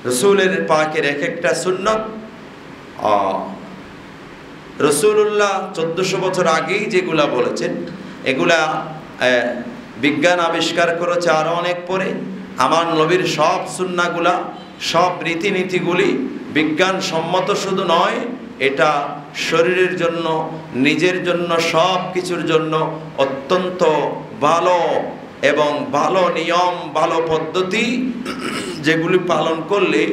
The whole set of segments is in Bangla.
রসুলের পাকের এক একটা সুন্নত রসুল্লাহ 1400 বছর আগেই যেগুলা বলেছেন, এগুলা বিজ্ঞান আবিষ্কার করেছে আরও অনেক পরে। আমার নবীর সব সুন্নাগুলা, সব রীতিনীতিগুলি বিজ্ঞানসম্মত শুধু নয়, এটা শরীরের জন্য, নিজের জন্য, সব কিছুর জন্য অত্যন্ত ভালো এবং ভালো নিয়ম, ভালো পদ্ধতি, যেগুলি পালন করলে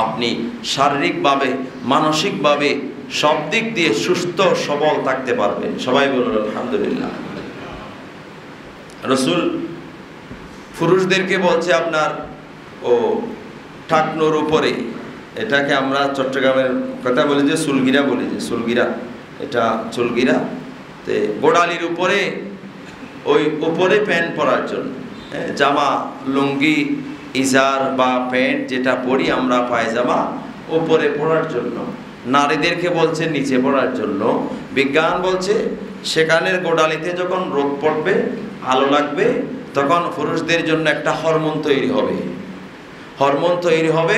আপনি শারীরিকভাবে, মানসিকভাবে সব দিক দিয়ে সুস্থ সবল থাকতে পারবেন। সবাই বলুন আলহামদুলিল্লাহ। রসুল পুরুষদেরকে বলছে আপনার টাকনোর উপরে, এটাকে আমরা চট্টগ্রামের কথা বলি যে চুলগিরা বলি, যে চুলগিরা, এটা চুলগিরা, তে গোড়ালির উপরে, ওই উপরে প্যান্ট পরার জন্য, জামা, লুঙ্গি, ইজার বা প্যান্ট যেটা পরি আমরা, পায়জামা উপরে পরার জন্য। নারীদেরকে বলছে নিচে পড়ার জন্য। বিজ্ঞান বলছে সেখানের গোড়ালিতে যখন রোদ পড়বে, আলো লাগবে, তখন পুরুষদের জন্য একটা হরমোন তৈরি হবে, হরমোন তৈরি হবে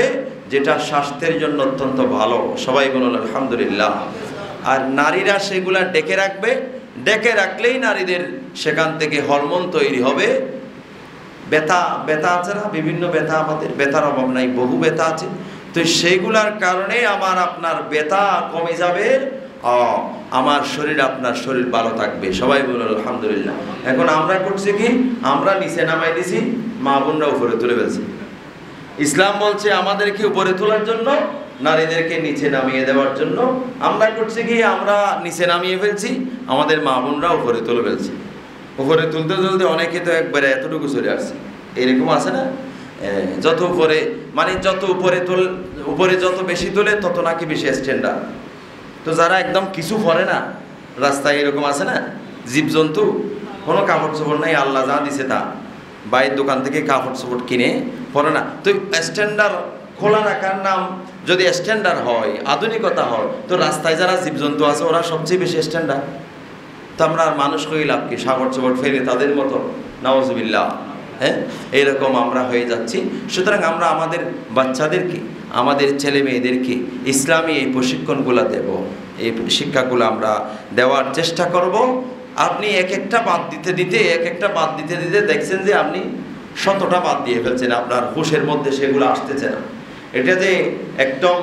যেটা স্বাস্থ্যের জন্য অত্যন্ত ভালো। সবাই বলুন আলহামদুলিল্লাহ। আর নারীরা সেগুলা ডেকে রাখবে, ডেকে রাখলেই নারীদের সেখান থেকে হরমোন তৈরি হবে। ব্যথা ব্যথা আছে না, বিভিন্ন ব্যথা, আমাদের ব্যথার অভাব নাই, বহু ব্যথা আছে। তো সেইগুলার কারণে আমার আপনার ব্যথা কমে যাবে, আমার শরীর, আপনার শরীর ভালো থাকবে। সবাই বলুন আলহামদুলিল্লাহ। এখন আমরা করছি কি, আমরা নিচে নামাই দিছি, মা বোনরা উপরে তুলে ফেলছি। ইসলাম বলছে আমাদেরকে উপরে তোলার জন্য, নারীদেরকে নিচে নামিয়ে দেওয়ার জন্য। আমরা করছি কি, আমরা নিচে নামিয়ে ফেলছি, আমাদের মা বোনরা উপরে তুলে ফেলছি। উপরে তুলতে তুলতে অনেকে তো একবারে এতটুকু চলে আসছে, এরকম আছে না? যত উপরে, মানে যত উপরে যত বেশি তোলে তত নাকি বেশি স্ট্যান্ডার্ড। তো যারা একদম কিছু পরে না, রাস্তায় এরকম আছে না, জীবজন্তু, কোনো কাপড় চোপড় নাই, আল্লাহ যা দিছে তা, বাইরের দোকান থেকে কাপড় চোপড় কিনে পরে না। তো স্ট্যান্ডার্ড খোলা রাখার নাম যদি স্ট্যান্ডার্ড হয়, আধুনিকতা হয়, তো রাস্তায় যারা জীবজন্তু আছে ওরা সবচেয়ে বেশি স্ট্যান্ডার্ড। তো আমরা আর মানুষ কইলাম কি, সাগর চোপড় ফেলে তাদের মতো, নাউজুবিল্লাহ। হ্যাঁ, এইরকম আমরা হয়ে যাচ্ছি। সুতরাং আমরা আমাদের বাচ্চাদেরকে, আমাদের ছেলে মেয়েদেরকে ইসলামী এই প্রশিক্ষণগুলো দেব, এই শিক্ষাগুলো আমরা দেওয়ার চেষ্টা করব। আপনি এক একটা বাদ দিতে দিতে, এক একটা বাদ দিতে দিতে দেখছেন যে আপনি 100টা বাদ দিয়ে ফেলছেন, আপনার হুঁশের মধ্যে সেগুলো আসতেছে না। এটা যে একদম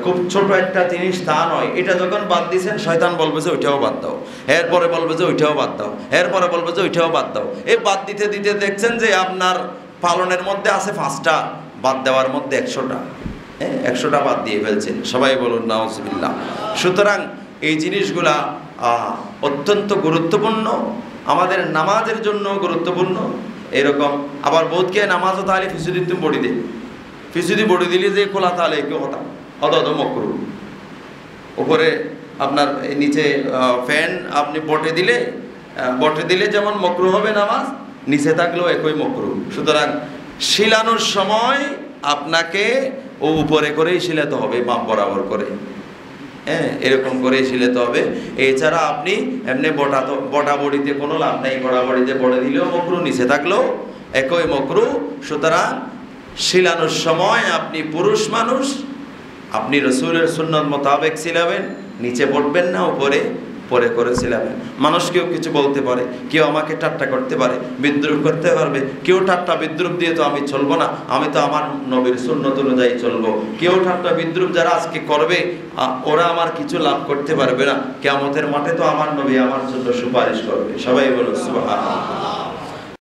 খুব ছোট একটা জিনিস তা নয়। এটা যখন বাদ দিয়েছেন, শয়তান বলবে যে ওইটাও বাদ দাও, এরপরে বলবে যে ওইটাও বাদ দাও, এরপরে বলবে যে ওইটাও বাদ দাও। এই বাদ দিতে দিতে দেখছেন যে আপনার পালনের মধ্যে আছে 5টা, বাদ দেওয়ার মধ্যে 100টা। 100টা বাদ দিয়ে ফেলছেন। সবাই বলুন নাউজুবিল্লাহ। সুতরাং এই জিনিসগুলা অত্যন্ত গুরুত্বপূর্ণ, আমাদের নামাজের জন্য গুরুত্বপূর্ণ। এরকম আবার বোধকে নামাজও তাহলে ফিসুদি তুমি বড়ি দে, ফিসুদি বড়ি দিলে যে খোলা তাহলে কেউ হতা অত মকরু। উপরে আপনার নিচে ফ্যান আপনি বটে দিলে যেমন মকরু হবে নামাজ, নিচে থাকলেও একই মকরু। সুতরাং শিলানোর সময় আপনাকে উপরে করেই শিলাতে হবে, মাপ বরাবর করে, এরকম করেই শিলাতে হবে। এছাড়া আপনি এমনি বটা বড়িতে কোনো লাভ নেই, বড়া বড়িতে বড়ে দিলেও মকরু, নিচে থাকলেও একই মকরু। সুতরাং শিলানোর সময় আপনি পুরুষ মানুষ, আপনি রসুলের সুন্নত মোতাবেক ছিলাবেন, নিচে পড়বেন না, উপরে পরে করে ছিলাবেন। মানুষ কেউ কিছু বলতে পারে, কেউ আমাকে ঠাট্টা করতে পারে, বিদ্রুপ করতে পারবে। কেউ ঠাট্টা বিদ্রুপ দিয়ে তো আমি চলবো না, আমি তো আমার নবীর সুন্নত অনুযায়ী চলবো। কেউ ঠাট্টা বিদ্রুপ যারা আজকে করবে, ওরা আমার কিছু লাভ করতে পারবে না। কিয়ামতের মাঠে তো আমার নবী আমার জন্য সুপারিশ করবে। সবাই বলো সুবহানাল্লাহ।